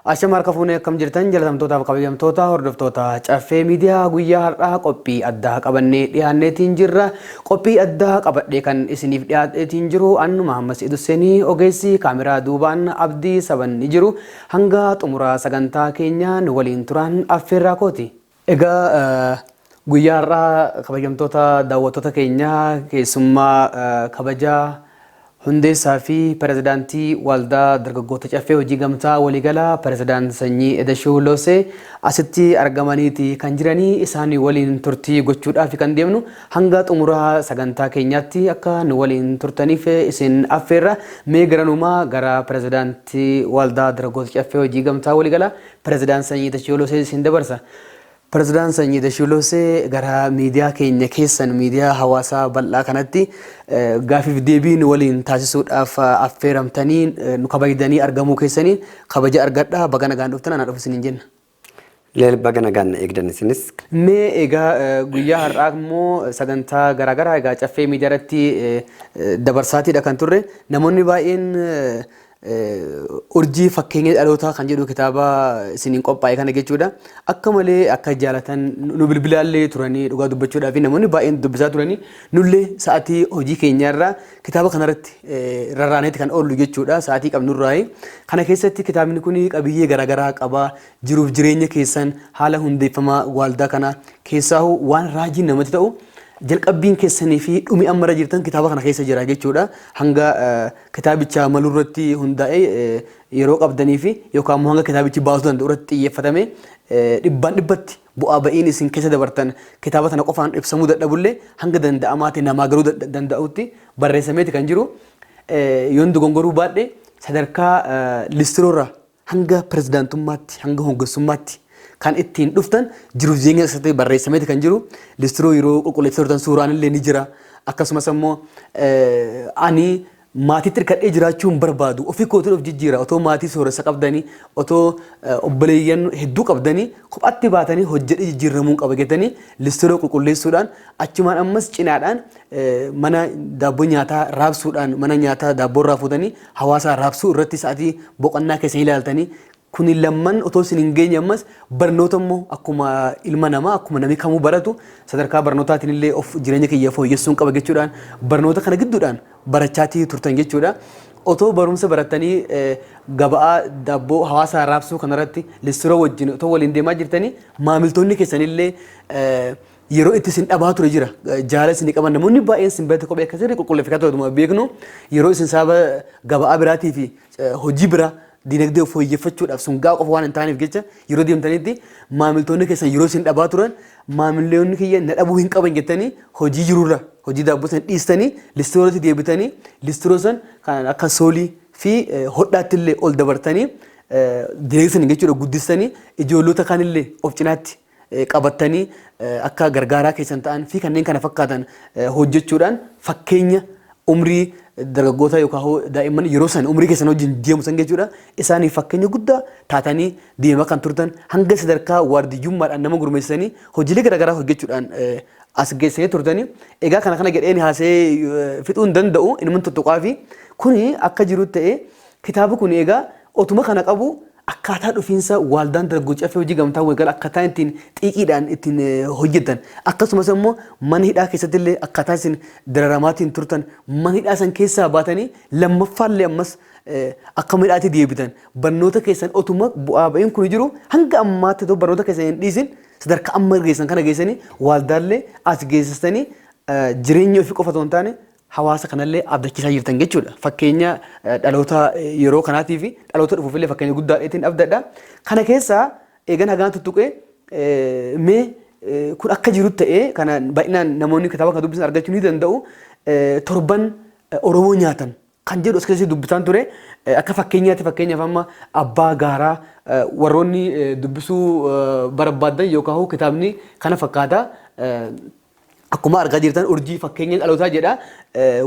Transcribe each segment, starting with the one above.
Ashama harka fuunee akkam jirtan jaalatamtootaaf kabajamtoota hordoftoota caffee miidiyaa guyyaa har'aa qophii addaa qabannee dhiyaanneetiin jirra. Qophii addaa qabadhee kan isiniif dhiyaateetiin jiru annu Mahammas Iduseenii ogeessi kaameraa duubaan Abdii Saban ni jiru. Hanga xumuraa sagantaa keenyaan waliin turan affeerraa kooti. Egaa guyyaa har'aa kabajamtoota daawwattoota keenyaa keessummaa kabajaa hundeessaa fi pirezidaantii waldaa dargaggoota caffee hojii gamtaa waliigalaa pirezidaant Sanyii Edashuu Loosee asitti argamaniiti kan jiranii isaanii waliin turtii gochuudhaaf kan deemnu hanga xumuraa sagantaa keenyaatti akka nu waliin turtaniif isin affeerra. Mee garanumaa gara pirezidaantii waldaa dargaggoota caffee hojii gamtaa waliigalaa pirezidaant Sanyii Edashuu Loosee isin dabarsa. Pirezidaant Sanyii Edashuu Loosee gara miidiyaa keenya keessan miidiyaa hawaasaa bal'aa kanatti gaafiif deebiin waliin taasisuudhaaf affeeramtanii nu kabajdanii argamuu keessanii kabaja argadhaa baga nagaan dhuftan anaa dhufu isiniin jenna. Leel baga nagaan eegdan isinis. Mee egaa guyyaa har'aa immoo sagantaa garaagaraa egaa caffee miidiyaa irratti dabarsaatiidha kan turre namoonni baay'een urjii fakkeenya dhalootaa kan jedhu kitaaba isiniin qophaa'e kana jechuudha. Akka malee akka jaalatan nu bilbilaallee turanii dhugaa dubbachuudhaaf namoonni baay'een dubbisaa turanii nullee sa'aatii hojii keenyaarraa kitaaba kanarratti rarraaneeti kan oollu jechuudha. Sa'aatii qabnurraa kana keessatti kitaabni kun qabiyyee garaagaraa qaba. Jiruuf jireenya keessan haala hundeeffamaa waldaa kana keessaa waan raajii namatti ta'u jalqabbiin keessanii fi dhumi ammarra jirtan kitaaba kana keessa jira jechuudha. Hanga kitaabicha malurratti hundaa'e yeroo qabdanii fi yookaan immoo hanga kitaabichi baasuu danda'u irratti xiyyeeffatame dhibbaan dhibbatti bu'aa ba'iin isin keessa dabartan kitaaba kana qofaan ibsamuu dadhabullee hanga danda'amaatti namaa garuu danda'utti barreessameeti kan jiru. Yoon dogongoruu baadhee sadarkaa listiroorraa hanga pirezidaantummaatti hanga hoggansummaatti kan ittiin dhuftan jiruuf jireenya keessatti barreessameeti kan jiru. Listiroo yeroo qulqulleessaa turtan suuraan illee ni jira. Akkasumas immoo ani maatiitti hirkadhee jiraachuun barbaadu ofii kootiin of jijjiira otoo maatii sooressa qabdanii otoo obboleeyyan hedduu qabdanii kophaatti baatanii hojjedhee jijjiiramuu qaba jettanii listiroo qulqulleessuudhaan achumaan ammas cinaadhaan mana daabboo nyaataa raabsuudhaan mana nyaataa daabboo irraa fuutanii hawaasaa raabsuu irratti sa'aatii boqonnaa keessanii ilaaltanii kuni lamman otoo isin hin geenye ammas barnoota immoo akkuma ilma namaa akkuma namni kamuu baratu sadarkaa barnootaatiin illee of jireenya kiyya fooyyessuun qaba jechuudhaan barnoota kana gidduudhaan barachaatii turtan jechuudha. Otoo barumsa baratanii gabaa daabboo hawaasaa raabsuu kanarratti listiroo wajjin otoo waliin deemaa jirtanii maamiltoonni keessanillee yeroo itti isin dhabaa ture jira. Jaala isin qaban namoonni baay'een isin biratti kophee akkasirri qulqulleeffatu beeknu yeroo isin sababa gabaa biraatii fi hojii biraa dinagdee fooyyeffachuudhaaf sun gaa qofa waan hin taaneef jecha yeroo deemtanitti maamiltoonni keessan yeroo isin dhabaa turan maamiltoonni kiyya na dhabuu hin qaban jettanii hojii jirurra hojii daabboo san dhiistanii listirooti deebitanii listiroo san kan akka soolii fi hodhaatti illee ol dabartanii dinagdee jechuudha guddistanii ijoollota kaanillee of cinaatti qabattanii akka gargaaraa keessan ta'an fi kanneen kana fakkaatan hojjechuudhaan fakkeenya umrii dargaggoota yookaan daa'imman yeroo san umrii keessan wajjin deemu san jechuudha. Isaaniif fakkeenya guddaa taatanii deemaa kan turtan hanga sadarkaa waardiyyummaadhaan nama gurmeessanii hojiilee garaagaraa hojjechuudhaan as geessanii turtanii. Egaa kana jedheen haasee fixuu hin danda'u inni tuttuqaa fi kuni akka jiru ta'ee kitaaba kun egaa otuma kana qabu akkaataa dhufiinsa waldaan dargaggoota caffee hojii gamtaa waliigalaa akkaataa ittiin xiiqiidhaan ittiin hojjetan akkasumas immoo mana hidhaa keessatti illee akkaataa isin dararamaatiin turtan mana hidhaa san keessaa baatanii lammaffaallee ammas akka hidhaatti deebitan barnoota keessan otuma bu'aa ba'iin kun jiru hanga ammaatti barnoota keessan hin dhiisin sadarkaa amma geessan kana geessanii waldaallee as geessistanii jireenya ofii qofa otoo hin taane hawaasa kanallee abdachiisaa jirtan jechuudha. Fakkeenya dhaloota yeroo kanaatii fi dhaloota dhufuufillee fakkeenya guddaadhaan abdadha. Kana keessaa eegan hagaan tuttuqee mee kun akka jiru ta'ee kana baay'inaan namoonni kitaaba kana dubbisan argachuu ni danda'u. Torban Oromoo nyaatan kan jedhu as keessatti dubbisaan ture akka fakkeenyaatti fakkeenyaaf amma abbaa gaaraa warroonni dubbisuu barbaadan yookaan kitaabni kana fakkaata. Akkuma argaa jirtan urjii fakkeenya dhalootaa jedha.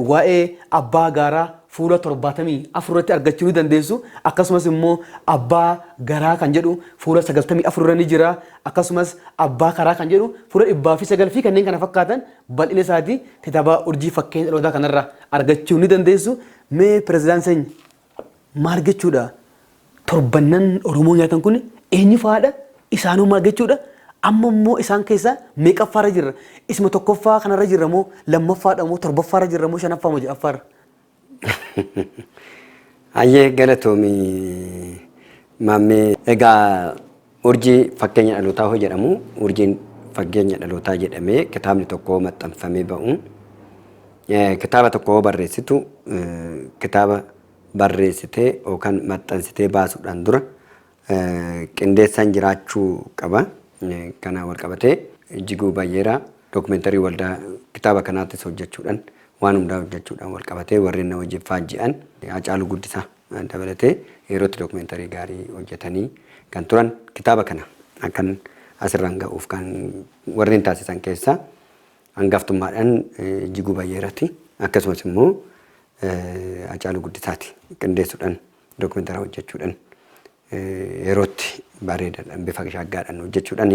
Waa'ee abbaa gaaraa fuula 74 irratti argachuu ni dandeessu. Akkasumas immoo abbaa garaa kan jedhu fuula 94 irra ni jira. Akkasumas abbaa karaa kan jedhu fuula 109 fi kanneen kana fakkaatan bal'ina isaatii kitaaba urjii fakkeenya dhalootaa kanarraa argachuu ni dandeessu. Mee pirezidaant Sanyii maal jechuudha? torbannan Oromoo nyaatan kun eenyu fa'aadha? Isaanuu maal jechuudha? Amma immoo isaan keessaa meeqaffaarra jirra? Isma tokkoffaa kanarra jirra moo lammaffaadha moo torbaffaarra jirra moo shanaffaa moo ja'affaarra? Ayyee galatoomii maammee egaa urjii fakkeenya dhalootaa hoo jedhamu urjiin fakkeenya dhalootaa jedhamee kitaabni tokko maxxanfamee ba'u kitaaba tokko barreessitu kitaaba barreessitee yookaan maxxansitee baasuudhaan dura qindeessaan jiraachuu qaba. Kana wal qabatee Ijjiguu Bayyeeraa dookumentarii waldaa kitaaba kanaattis hojjechuudhaan waan hundaa hojjechuudhaan wal qabatee warreen na wajjin faajji'an Hacaaluu Guddisaa dabalatee yerootti dookumentarii gaarii hojjetanii kan turan kitaaba kana akkan asirraan ga'uuf kan warreen taasisan keessaa hangaftummaadhaan Ijjiguu Bayyeeraati akkasumas immoo Hacaaluu Guddisaati qindeessuudhaan dookumentarii hojjechuudhaan yerootti bareedaadhaan bifa shaaggaadhaan hojjechuudhaan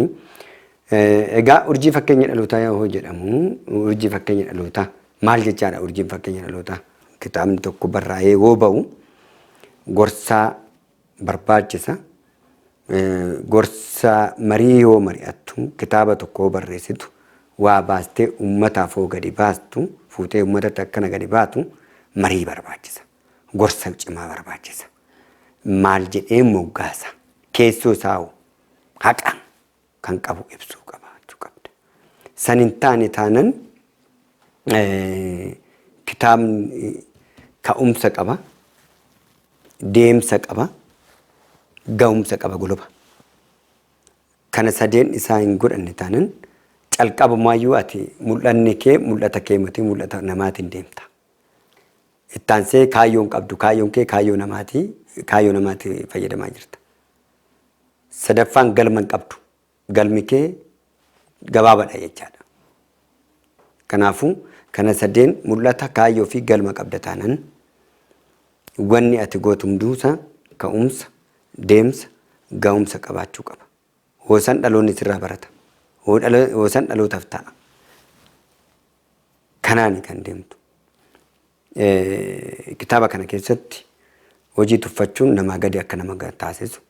egaa urjii fakkeenya dhalootaa yoo jedhamu urjii fakkeenya dhalootaa maal jechaadha? Urjiin fakkeenya dhalootaa kitaabni tokko barraa'ee yoo ba'u gorsaa barbaachisa. Gorsa marii yoo mari'attu kitaaba tokko barreessitu waa baastee uummataaf hoo gadi baastu fuutee uummatatti akkana gadi baatu marii barbaachisa. Gorsa cimaa barbaachisa. Maal jedhee moggaasa keessoo isaa haqa kan qabu ibsuu qabaachuu qabda. San hin taane taanan kitaabni ka'umsa qaba, deemsa qaba, ga'umsa qaba guluba. Kana sadeen isaa hin godhanne taanan calqabumaayyuu ati mul'anni kee mul'ata kee miti mul'ata namaatiin deemta. Ittaansee kaayyoon qabdu kaayyoon kee kaayyoo namaati fayyadamaa jirta. Sadaffaan galma hin qabdu galmi kee gabaabaadha jechaadha. Kanaafuu kana sadeen mul'ata kaayyoo fi galma qabda taanan wanni ati gootu hunduusa ka'umsa deemsa ga'umsa qabaachuu qaba. Hoosan dhaloonni sirraa barata. Hoosan dhalootaaf ta'a. Kanaani kan deemtu. Kitaaba kana keessatti hojii tuffachuun namaa gadi akka nama taasisu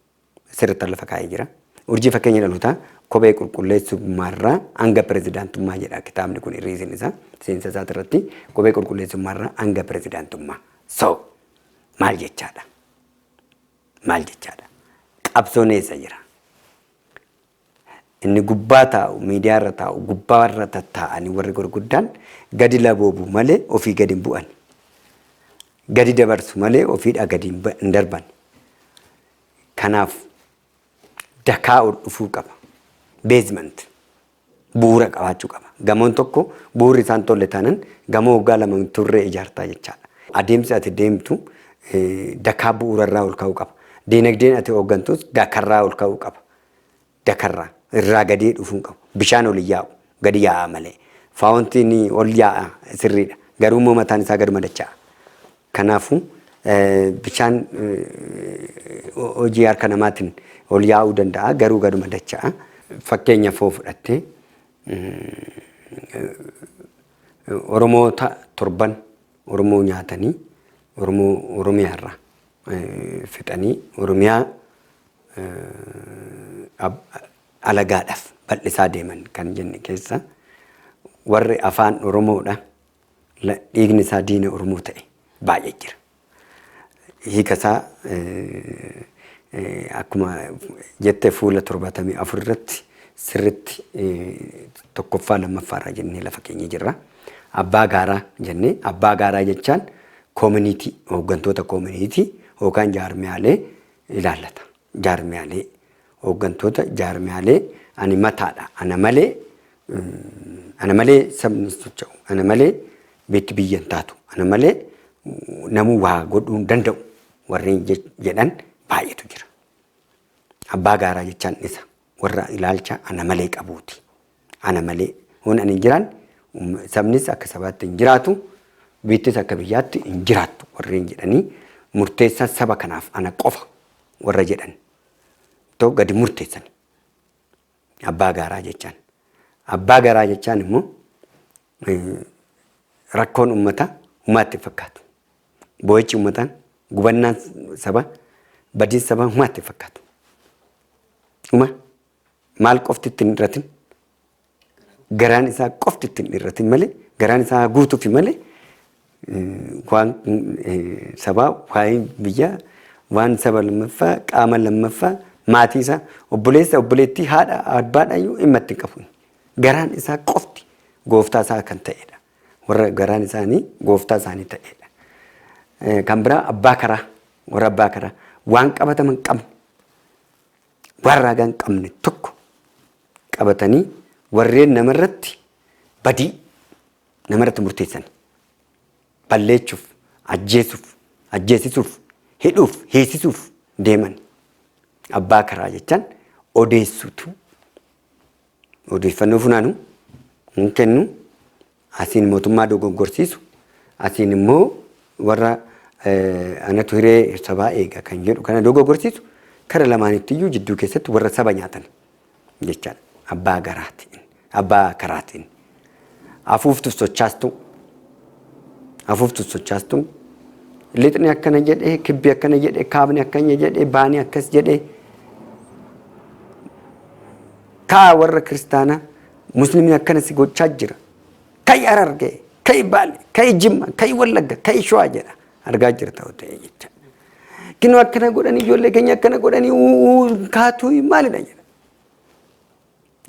sirriitti lafa kaa'ee jira. Urjii fakkeenya dhalootaa kophee qulqulleessummaarraa hanga pirezidaantummaa jedha kitaabni kun irriisin isaa seensa isaati irratti kophee qulqulleessummaarraa hanga pirezidaantummaa. So maal jechaadha? Maal jechaadha? Qabsoon eessa jira? Inni gubbaa taa'u miidiyaa irra taa'u gubbaa irra taa'anii warri gurguddaan gadi laboobu malee ofii gadi hin bu'an. Gadi dabarsu malee ofiidhaa gadi hin darban. Kanaaf dakaa dhufuu qaba. Beezimant bu'uura qabaachuu qaba. Gamoon tokko bu'uurri isaan tolle taanan gamoo waggaa lama turree ijaartaa jechaadha. Adeemsi ati deemtu dakaa bu'uurarraa ol ka'uu qaba. Diinagdeen ati hooggantus dakarraa ol ka'uu qaba. Dakarraa irraa gadii dhufuu qabu. Bishaan ol yaa'u gadi yaa'a malee. Faawuntiin ol yaa'a sirriidha. Garuu immoo mataan isaa gadi madacha'a. Kanaafuu bishaan hojii harka namaatiin ol yaa'uu danda'a garuu gadi madacha'a. Fakkeenyaaf yoo fudhatte Oromoota torban Oromoo nyaatanii Oromiyaarraa fixanii Oromiyaa alagaadhaaf bal'isaa deeman kan jenne keessa warri afaan Oromoodha dhiigni isaa diina Oromoo ta'e baay'ee jira. Hiikasaa akkuma jettee fuula 74 irratti sirriitti tokkoffaa lammaffaarraa jennee lafa keenya jirra. Abbaa gaaraa jennee abbaa gaaraa jechaan koomunitii hooggantoota koomunitii yookaan jaarmiyaalee ilaallata. Jaarmiyaalee hooggantoota jaarmiyaalee ani mataadha. Ana malee sabni socho'u. Ana malee beekti biyyan taatu. Ana malee namuu waa godhuu hin danda'u. Warreen jedhan baay'eetu jira. Abbaa gaaraa jechaan isa warra ilaalcha ana malee qabuuti. Ana malee waan ani jiraan sabnis akka sabaatti hin jiraatu biittis akka biyyaatti hin jiraattu warreen jedhanii murteessan saba kanaaf ana qofa warra jedhan ta'u gadi murteessan. Abbaa gaaraa jechaan. Abbaa gaaraa jechaan immoo rakkoon uummataa uummaatti fakkaatu. Boo'ichi uummataan gubannaan saba badiin sabaa humaatti fakkaatu. Maal qofti ittiin irratin garaan isaa qofti ittiin irratin malee garaan isaa guutuufi malee waan sabaa waa'ee biyyaa waan saba lammaffaa qaama lammaffaa maatii isaa obboleessa obboleettii haadha abbaadhaayyuu dhimma itti qabu. Garaan isaa qofti gooftaa isaa kan ta'edha. Warra garaan isaanii gooftaa isaanii ta'edha. Kan biraa abbaa karaa warra abbaa karaa waan qabataman qabne waan raagaa hin qabne tokko qabatanii warreen namarratti badii namarratti murteessan balleessuuf ajjeesisuuf hidhuuf hiisisuuf deeman abbaa karaa jechaan odeessutu odeeffannoo funaanu hin kennu asiin mootummaa dogoggorsiisu asiin immoo warra anatu hiree sabaa eega kan jedhu kana dogoggorsiisu kara lamaanitti iyyuu jidduu keessatti warra saba nyaatan jechaan abbaa karaatiin afuuftu sochaastu lixni akkana jedhee kibbi akkana jedhee kaabni akkana jedhee baani akkas jedhee kaa warra kiristaanaa musliimni akkana si gochaa jira kai Harargee kai Baale kai Jimma kai Wallagga kai Shawaa jedha argaa jira ta'u ta'e jecha kinu akkana godhanii ijoollee keenya akkana godhanii kaatu maalidha jedha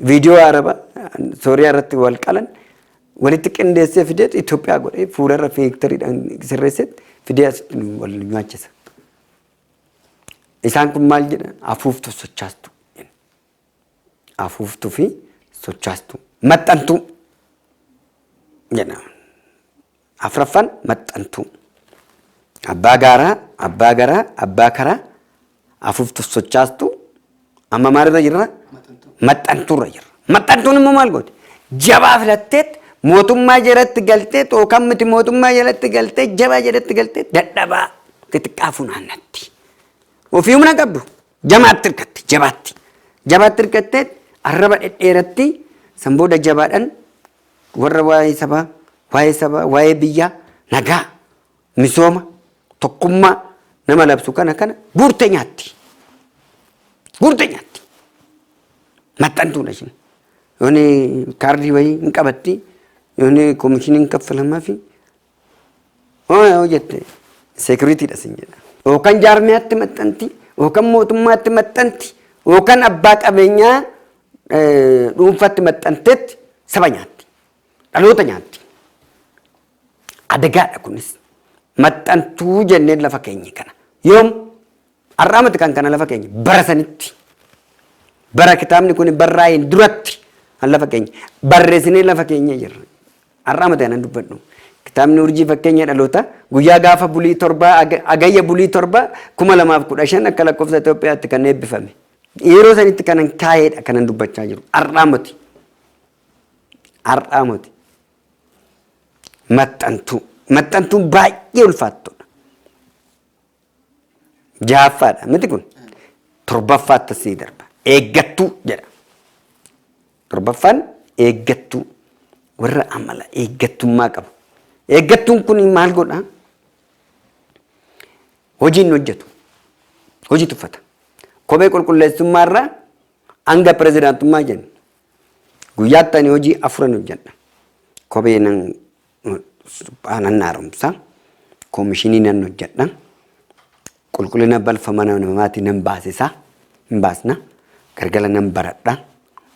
viidiyoo araba Sooriyaa irratti wal qalan walitti qindeessee fidee Itoophiyaa godhee fuularra feektoriidhaan sirreessee fidee asitti wal nyaachisa. Isaan kun maal jedhan afuuftu sochaastu afuuftuu fi sochaastu maxxantuu jedhama. Afraffaan maxxantuu abbaa garaa abbaa karaa afuuftu sochaastu amma maalirra jirra maxxantuurra jirra. Maxxantuun immoo maal godhe jabaa filatteet mootummaa jalatti galtee yookaan miti mootummaa jalatti galtee jabaa jalatti galtee dadhabaa xixiqqaa funaannatti. Ofii humna qabdu jamaatti hirkatti jabaatti hirkattee arraba dhedheeratti sanbooda jabaadhaan warra waa'ee sabaa waa'ee biyyaa nagaa misooma tokkummaa nama labsu kana guurtee nyaatti. Maxxantuudha isheen. Yooni kaardii wayii hin qabatti yooni koomishiniin kaffalamaa fi jette seekuriitiidha sin jedha. Yookaan jaarmiyaatti maxxanti yookaan mootummaatti maxxanti yookaan abbaa qabeenyaa dhuunfaatti maxxanteetti saba nyaatti dhaloota nyaatti. Adagaadha kunis maxxantuu jenneen lafa keenya kana yoom har'aamatti kan kana lafa keenya bara sanitti bara kitaabni kun barraa'een duratti lafa keenya barreessinee lafa keenya jirra. Har'aamatti kanan dubbadhu. Kitaabni urjii fakkeenya dhaloota guyyaa gaafa bulii torbaa agayya bulii torbaa 2015 akka lakkoofsa Itoophiyaatti kan eebbifame. Yeroo sanitti kanan kaa'eedha kanan dubbachaa jiru. Har'aamatti maxxantuun baay'ee ulfaattudha. Jahaffaadha miti kun torbaffaatti sii darba. Eeggattuu jedha. Torbaffaan eeggattuu warra amala eeggattummaa qabu. Eeggattuun kun maal godhaa? Hojii hin hojjetu. Hojii tuffata. Kophee qulqulleessummaa irraa hanga pirezidaantummaa jenna. Guyyaatti ani hojii 4 hojjedha. Kophee nan haaromsa. Koomishinii nan hojjedha. Qulqullina balfa mana namaatii nan baasisa. Hin baasna. Galgala nan baradha.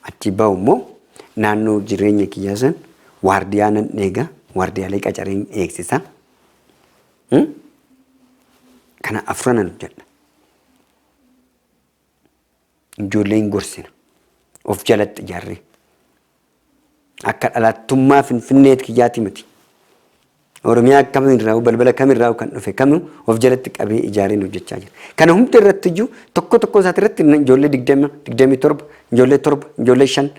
Achi bahu immoo naannoo jireenya kiyyaa san waardiyaa nan eega. Waardiyaalee qacareen eegsisa. Kana 4 nan hojjedha. Ijoolleen gorsina. Of jalatti ijaarree. Akka dhalattummaa Finfinnee kiyyaati miti. Oromiyaa kamirraa balbala kamirraa kan dhufe kamuu of jalatti qabee ijaareen hojjechaa jira. Kana hunda irratti iyyuu tokko isaati irratti ijoollee 20, 27, ijoollee 7, ijoollee 5,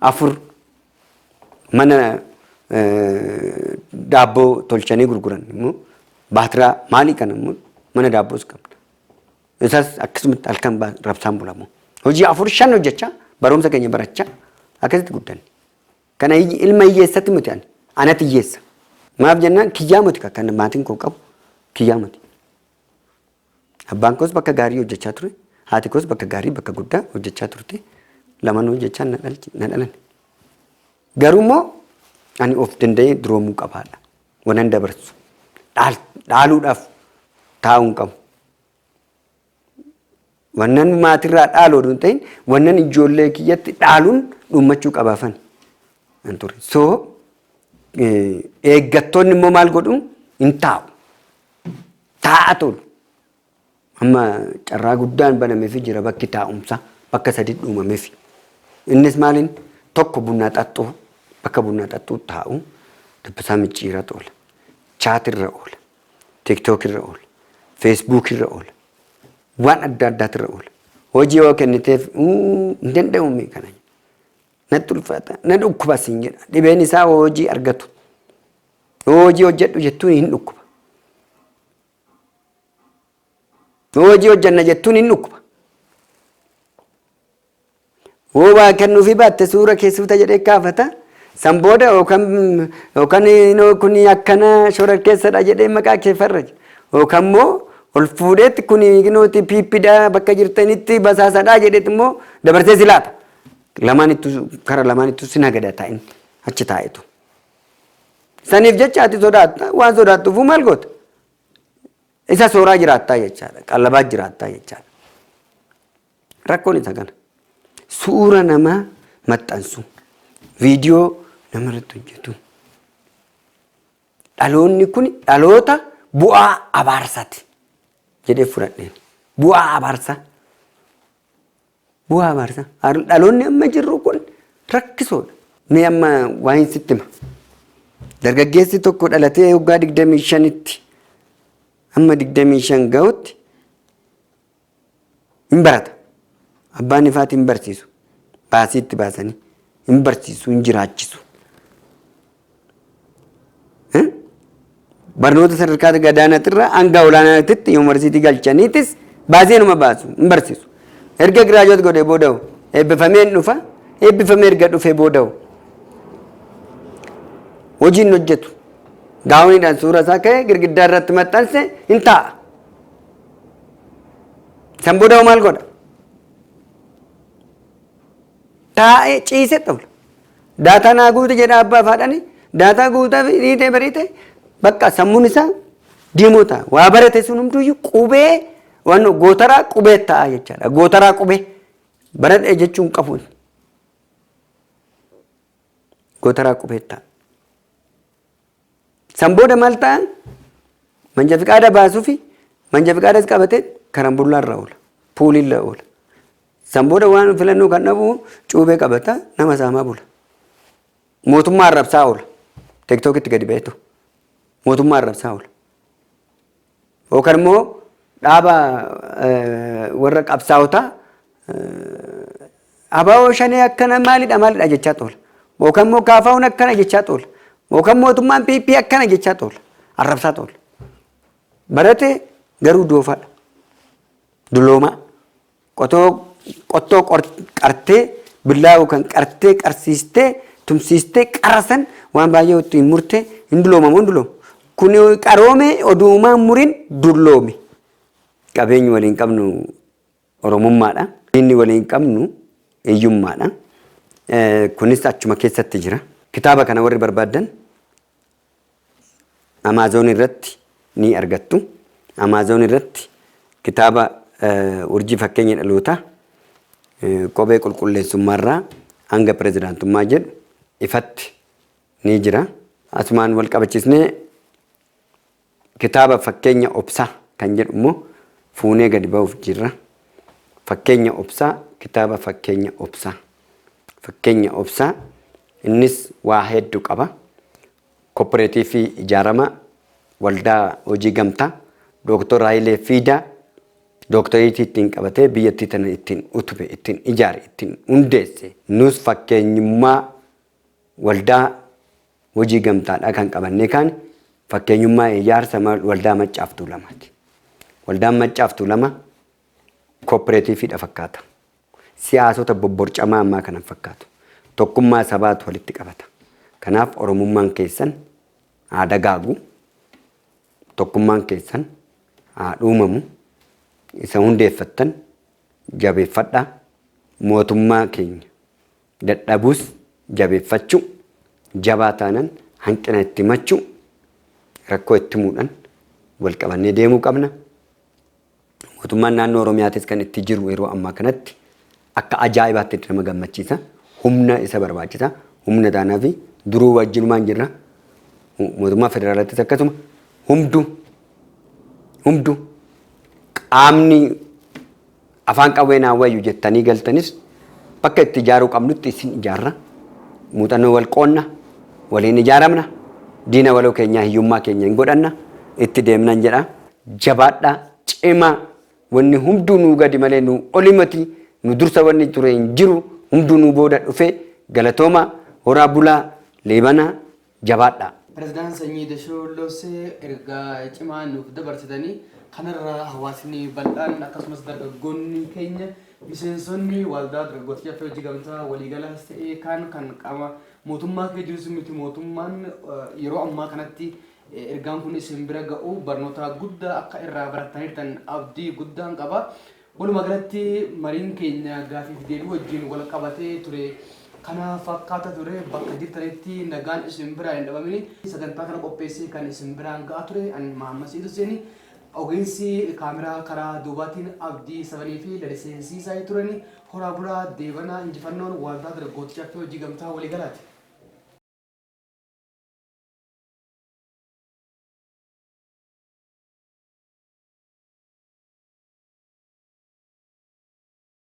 4 mana daabboo tolchanii gurguran immoo baatiraa maalii kana immoo mana daabboos qabna. Isaas akkasumatti halkan rabsaan bulamu. Hojii 4, 5 hojjechaa barumsa keenya barachaa akkasitti guddanne. Kana ilma hiyyeessatti miti anatti hiyyeessa. Maaf jennaan kiyyaa miti kan maatiin koo qabu kiyyaa miti. Abbaan koos bakka gaarii hojjechaa ture. Haati koos bakka gaarii bakka guddaa hojjechaa turte. Lamaan hojjechaa na dhalan. Garuu immoo ani of danda'ee duroomuu qabaadha. Waan dabarsu. Dhaaluudhaaf taa'uun qabu. Wannan maatirraa dhaaloo hin ta'in wannan ijoollee kiyyatti dhaaluun dhummachuu qabaafan. So eeggattoonni immoo maal godhu hin taa'u. Taa'a tolu. Amma carraa guddaan banameefi jira bakki taa'umsa bakka sadi dhuumameefi. Innis maaliin tokko bunaa xaxxuu bakka bunaa xaxxuu taa'u dabbasaa micciiraa oola. Chaatirra oola. Tiktokirra oola. Feesbuukirra oola. Waan adda addaatirra oola. Hojii yoo kenniteef hin danda'ume kana. Natti ulfaata. Na dhukkuba siin jedha. Dhibeen isaa hojii argatu. Hojii hojjedhu jettuun hin dhukkuba. Hojii hojjanna jettuun hin dhukkuba. Waa kennuufi baatte suura keessuuta jedhee kaafata. San booda yookaan kun akkana shora keessadha jedhee maqaa kee farraja. Yookaan immoo ol fuudheetti kun nuti piippidhaa bakka jirtanitti basaasadhaa jedheetti immoo dabarsee si laata. Kara lamaanittu si nagada taa'in achi taa'itu. Saniif jecha ati sodaatta waan sodaattuuf maal goota? Isa sooraa jiraattaa jechaadha. Qallabaa jiraattaa jechaadha. Rakkoon isa kana. Suura namaa maxxansu. Viidiyoo namarratti hojjetu. Dhaloonni kun dhaloota bu'aa abaarsaati jedhee fudhadheen. Bu'aa abaarsaa. Bu'aa abaarsaa. Dhaloonni amma jirru kun rakkisoodha. Mee amma waan sitti hima. Dargaggeessi tokko dhalatee waggaa 25tti amma 25 ga'utti hin barata. Abbaan ifaatti hin barsiisu. Baasiitti baasanii hin barsiisu hin jiraachisu. Barnoota sadarkaa gadaanaatirraa hanga olaanaatitti yuunivarsiitii galchaniitis baasii nama baasu hin barsiisu. Erga giraajoot godhee booda'u eebbifamee hin dhufa eebbifamee erga dhufee booda'u hojiin hojjetu. Gaawoniidhaan suura isaa ka'ee girgiddaa irratti maxxanse hin taa'a. San booda'u maal godha? Taa'ee ciisee ta'u. Daataa naa guute jedha abbaa faadhani. Daataa guutaa fi dhiitee bariitee bakka sammuun isaa diimoo ta'a. Waa barate sun hunduu qubee waan gootaraa qubee ta'a jechaadha. Gootaraa qubee baradhee jechuun qabuun. Gootaraa qubee ta'a. San booda maal ta'a? Manja fiqaada baasuu fi manja fiqaadas qabatee karambullaa irra oola. Puulirra oola. San booda waan filannoo kan dhabu cuubee qabata nama saamaa bula. Mootummaa arrabsaa oola. Tiktookitti gadi beektu. Mootummaa arrabsaa oola. Yookaan immoo dhaaba warra qabsaa'otaa abaa'oo shanee akkana maalidha jechaa oola. Yookaan immoo kaafaa'uun akkana jechaa oola. Yookaan mootummaan PP akkana jechaa oola. Arrabsaa oola. Barate garuu doofaadha. Dulloomaa. Qottoo qartee billaa yookaan qartee qarsiistee tumsiistee qarasan waan baay'ee ittiin murtee hin dulloomamu hin dulloomu. Kun qaroomee oduumaan muriin dulloome. Qabeenyi waliin qabnu Oromummaadha. Inni waliin qabnu hiyyummaadha. Kunis achuma keessatti jira. Kitaaba kana warri barbaadan Amaazoon irratti ni argattu. Amaazoon irratti kitaaba urjii fakkeenya dhalootaa kophee qulqulleessummaarraa hanga pirezidaantummaa jedhu ifatti ni jira. Asumaan wal qabachiisnee kitaaba fakkeenya obsaa kan jedhu immoo fuunee gadi ba'uuf jirra. Fakkeenya obsaa kitaaba fakkeenya obsaa. Fakkeenya obsaa innis waa hedduu qaba. Kooperaatiivii ijaarama waldaa hojii gamtaa Dooktor Haayilee Fiidaa dooktoriitii ittiin qabatee biyyattii tana ittiin utube ittiin ijaare ittiin hundeesse. Nus fakkeenyummaa waldaa hojii gamtaadhaa kan qabannee kaan fakkeenyummaa ijaarsa waldaa Maccaa fi Tuulamaati. Waldaan Maccaa fi Tuulamaa kooperaatiiviidha fakkaata. Siyaasota bobborcamaa ammaa kana fakkaatu. Tokkummaa sabaatu walitti qabata. Kanaaf Oromummaan keessan haa dagaagu. Tokkummaan keessan haa dhuumamu. isa hundeeffattan jabeeffadhaa. Mootummaa keenya dadhabuus jabeeffachuu, jabaa taanaan hanqina itti himachuu, rakkoo itti himuudhaan wal qabannee deemuu qabna. Mootummaan naannoo Oromiyaatis kan itti jiru yeroo ammaa kanatti akka ajaa'ibaatti nama gammachiisa. Humna isa barbaachisa. Humna taanaa fi duruu wajjinumaan jirra. Mootummaa federaalaattis akkasuma humdu qaamni afaan qawwee naawwayyu jettanii galtanis bakka itti ijaaruu qabnutti isin ijaarra. Muuxannoo wal qoonna, waliin ijaaramna. Diina waloo keenyaa hiyyummaa keenya hin godhanna. Itti deemnan jedha. Jabaadhaa, cimaa, wanni hunduu nuu gadi malee nuu olimati, nu dursa wanni ture hin jiru, hunduu nuu booda dhufee galatooma, horaa bulaa, leebanaa, jabaadhaa. Pireezidaan Sanyii Dashoo Loosee ergaa cimaa nuuf dabarsitanii kanarraa hawaasni bal'aan akkasumas dargaggoonni keenya miseensonni waldaa dargaggootaa fi hojii gamtaa waliigalaas ta'ee kan qaama mootummaa keessa jirus miti mootummaan yeroo ammaa kanatti ergaan kun isin bira ga'u barnoota guddaa akka irraa barataniirtan abdii guddaan qaba. Walumaa galatti mariin keenya gaafii fi deebii wajjin wal qabatee ture. Kana fakkaata ture bakka jirtanitti nagaan isin biraa hin dhabamini. Sagantaa kana qopheessee kan isin biraan ga'a ture ani Mahammad Sa'iid Hussein. Ogeessi kaameraa karaa duubaatiin Abdii Sabanii fi Lalisee Siisaa turani. Horaa bulaa deebanaa injifannoon waldaa dargaggootaa fi hojii gamtaa waliigalaati.